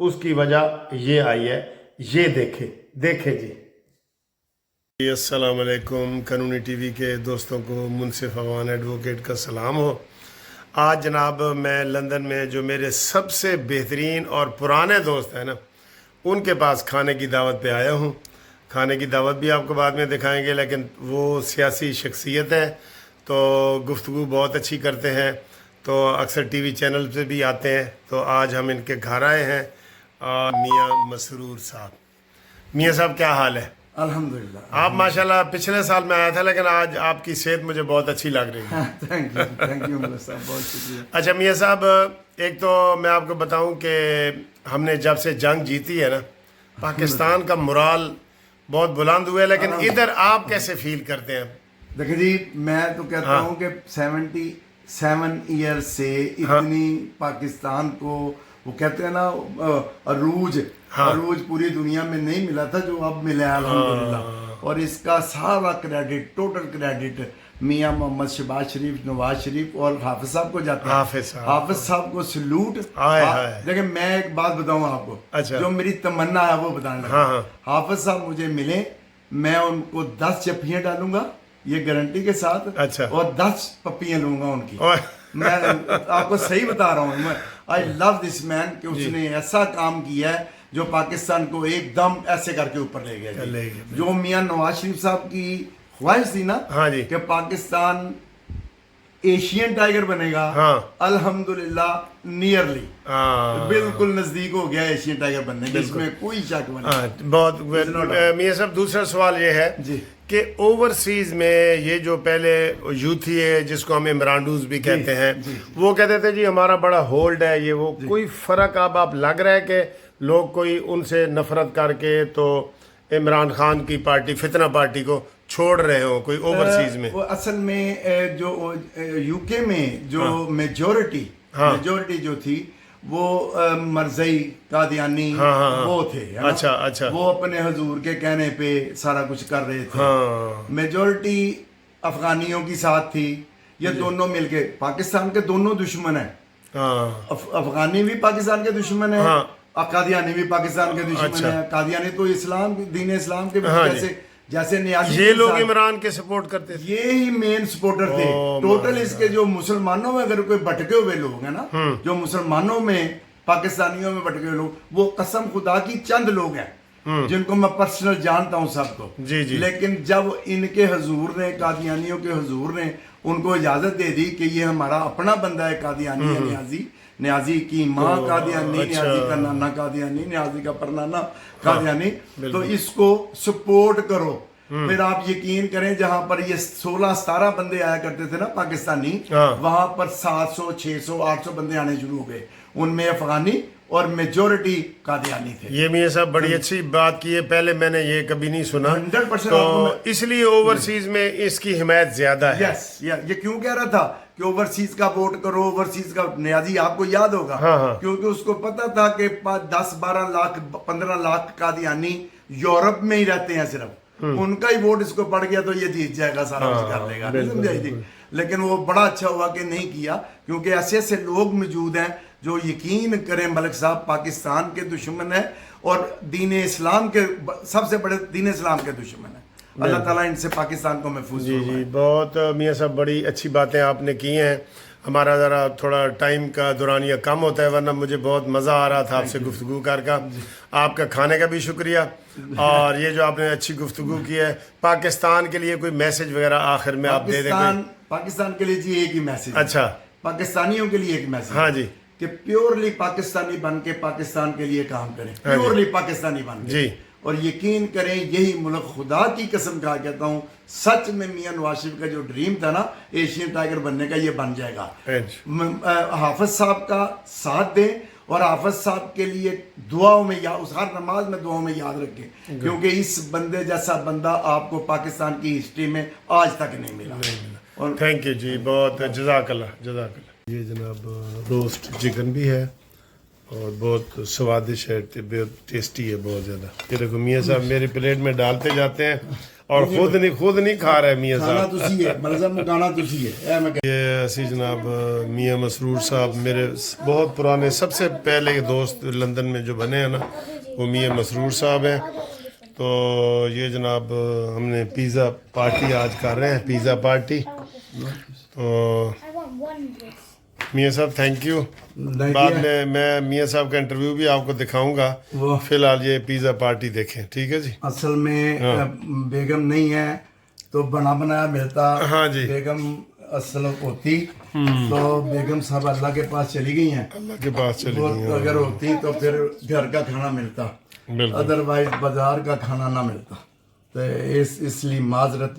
اس کی وجہ یہ آئی ہے، یہ دیکھیں جی۔ السلام علیکم، قانونی ٹی وی کے دوستوں کو منصف افغان ایڈوکیٹ کا سلام ہو۔ آج جناب میں لندن میں جو میرے سب سے بہترین اور پرانے دوست ہیں نا، ان کے پاس کھانے کی دعوت پہ آیا ہوں۔ کھانے کی دعوت بھی آپ کو بعد میں دکھائیں گے، لیکن وہ سیاسی شخصیت ہے تو گفتگو بہت اچھی کرتے ہیں، تو اکثر ٹی وی چینل پہ بھی آتے ہیں۔ تو آج ہم ان کے گھر آئے ہیں، میاں مسرور صاحب۔ میاں صاحب کیا حال ہے؟ الحمدللہ۔ آپ ماشاءاللہ پچھلے سال میں آیا تھا، لیکن آج آپ کی صحت مجھے بہت اچھی لگ رہی ہے۔ تھینک یو ملک صاحب، بہت شکریہ۔ اچھا میاں صاحب، ایک تو میں آپ کو بتاؤں کہ ہم نے جب سے جنگ جیتی ہے نا، پاکستان کا مرال بہت بلند ہوا ہے، لیکن ادھر آپ کیسے فیل کرتے ہیں؟ دیکھیں جی، میں تو کہتا ہوں کہ 77 ایئر سے اتنی پاکستان کو وہ کہتے ہیں نا عروج پوری دنیا میں نہیں ملا تھا جو اب ملا ہے الحمدللہ، اور اس کا سارا کریڈٹ، ٹوٹل کریڈٹ میاں محمد شہباز شریف، نواز شریف اور حافظ صاحب کو جاتا ہے۔ حافظ صاحب کو سلوٹ۔ دیکھیں میں ایک بات بتاؤں آپ کو، جو میری تمنا ہے وہ بتانے لگا۔ حافظ صاحب مجھے ملے، میں ان کو 10 چپیاں ڈالوں گا، یہ گارنٹی کے ساتھ، اور 10 پپیاں لوں گا ان کی۔ میں آپ کو صحیح بتا رہا ہوں، آئی لو دس مین کہ اس نے ایسا کام کیا ہے جو پاکستان کو ایک دم ایسے کر کے اوپر لے گیا۔ جو میاں نواز شریف صاحب کی خواہش تھی نا کہ پاکستان ایشین ٹائگر بنے گا، الحمدللہ نیئرلی بالکل نزدیک ہو گیا ایشین ٹائگر بننے کے، اس میں کوئی شک نہیں۔ بہت میاں صاحب، دوسرا سوال یہ ہے کہ اوورسیز میں یہ جو پہلے یوتھی ہے جس کو ہم عمرانڈوز بھی کہتے ہیں، وہ کہتے تھے جی ہمارا بڑا ہولڈ ہے یہ وہ، کوئی فرق اب آپ لگ رہا ہے کہ لوگ کوئی ان سے نفرت کر کے تو عمران خان کی پارٹی، فتنہ پارٹی کو چھوڑ رہے ہوں کوئی اوورسیز میں؟ اصل میں جو یو کے میں جو میجورٹی جو تھی وہ مرزئی قادیانی وہ تھے، اچھا، وہ اپنے حضور کے کہنے پہ سارا کچھ کر رہے تھے۔ میجورٹی افغانیوں کی ساتھ تھی، یہ دونوں مل کے پاکستان کے دونوں دشمن ہیں۔ افغانی بھی پاکستان کے دشمن ہیں، قادیانی بھی پاکستان کے دشمن ہیں۔ قادیانی تو دین اسلام کے جیسے نیازی، یہ لوگ عمران کے سپورٹ کرتے تھے، یہی مین سپورٹر تھے ٹوٹل اس کے۔ جو مسلمانوں میں اگر کوئی بھٹکے ہوئے لوگ ہیں نا، جو مسلمانوں میں پاکستانیوں میں بھٹکے ہوئے لوگ، وہ قسم خدا کی چند لوگ ہیں جن کو میں پرسنل جانتا ہوں سب کو۔ لیکن جب ان کے حضور نے، قادیانیوں کے حضور نے ان کو اجازت دے دی کہ یہ ہمارا اپنا بندہ ہے، قادیانی ہے، نیازی کی ماں قادیانی، نیازی کا نانا قادیانی، نیازی کا پرنانا قادیانی، تو اس کو سپورٹ کرو۔ پھر آپ یقین کریں جہاں پر یہ 16-17 بندے آیا کرتے تھے نا پاکستانی، وہاں پر 700 600 800 بندے آنے شروع ہو گئے، ان میں افغانی اور میجورٹی قادیانی تھے۔ یہ میاں صاحب بڑی اچھی بات کی ہے، پہلے میں نے یہ کبھی نہیں سنا، تو اس لیے اوورسیز میں اس کی حمایت زیادہ ہے۔ یہ کیوں کہہ رہا تھا کہ اوورسیز کا ووٹ کرو، اوورسیز کا، نیازی آپ کو یاد ہوگا، کیونکہ اس کو پتا تھا کہ 10-12 لاکھ 15 لاکھ قادیانی یورپ میں ہی رہتے ہیں صرف، ان کا ہی ووٹ اس کو پڑ گیا تو یہ جیت جائے گا، سارا کچھ کر لے گا، سمجھائی تھی۔ لیکن وہ بڑا اچھا ہوا کہ نہیں کیا، کیونکہ ایسے ایسے لوگ موجود ہیں جو یقین کریں ملک صاحب پاکستان کے دشمن ہیں اور دین اسلام کے، سب سے بڑے دین اسلام کے دشمن ہیں۔ اللہ تعالیٰ ان سے پاکستان کو محفوظ فرمائے۔ جی بہت میاں صاحب بڑی اچھی باتیں آپ نے کی ہیں۔ ہمارا ذرا تھوڑا ٹائم کا دورانیہ کم ہوتا ہے، ورنہ مجھے بہت مزہ آ رہا تھا آپ سے گفتگو کر کا۔ آپ کا کھانے کا بھی شکریہ، اور یہ جو آپ نے اچھی گفتگو کی ہے، پاکستان کے لیے کوئی میسج وغیرہ آخر میں آپ دے دیں؟ پاکستان کے لیے جی ایک ہی میسج، اچھا پاکستانیوں کے لیے ایک میسج، ہاں جی، کہ پیورلی پاکستانی بن کے پاکستان کے لیے کام کریں، پیورلی پاکستانی بن کے، اور یقین کریں یہی ملک، خدا کی قسم کہا کہتا ہوں، سچ میں میاں نواز شریف کا جو ڈریم تھا نا ایشین ٹائگر بننے کا، یہ بن جائے گا۔ حافظ صاحب کا ساتھ دیں اور حافظ صاحب کے لیے دعاؤں میں، اس ہر نماز میں دعاؤں میں یاد رکھیں، کیونکہ اس بندے جیسا بندہ آپ کو پاکستان کی ہسٹری میں آج تک نہیں ملا۔ تھینک یو جی، بہت جزاک اللہ، جزاک اللہ۔ یہ جناب روسٹ چکن بھی ہے اور بہت سوادش ہے، بہت ٹیسٹی ہے، بہت زیادہ۔ یہ دیکھو میاں صاحب میری پلیٹ میں ڈالتے جاتے ہیں اور خود نہیں کھا رہے میاں کھانا صاحب. تسی ہے ملزم مکانا تسی ہے اے میں یہ اسی جناب میاں مسرور صاحب میرے بہت پرانے سب سے پہلے دوست لندن میں جو بنے ہیں نا وہ میاں مسرور صاحب ہیں. تو یہ جناب ہم نے پیزا پارٹی آج کر رہے ہیں, پیزا پارٹی. تو میاں صاحب تھینک یو. بعد میں میاں صاحب کا انٹرویو بھی آپ کو دکھاؤں گا. فی الحال یہ پیزا پارٹی دیکھیں, ٹھیک ہے جی. اصل میں بیگم نہیں ہے تو بنا بنایا ملتا. ہاں جی, بیگم اصل ہوتی تو بیگم صاحب اللہ کے پاس چلی گئی ہیں, اللہ کے پاس چلی گئی ہیں. اگر ہوتی تو پھر گھر کا کھانا ملتا, بالکل. ادروائز بازار کا کھانا نہ ملتا. تو اس لیے معذرت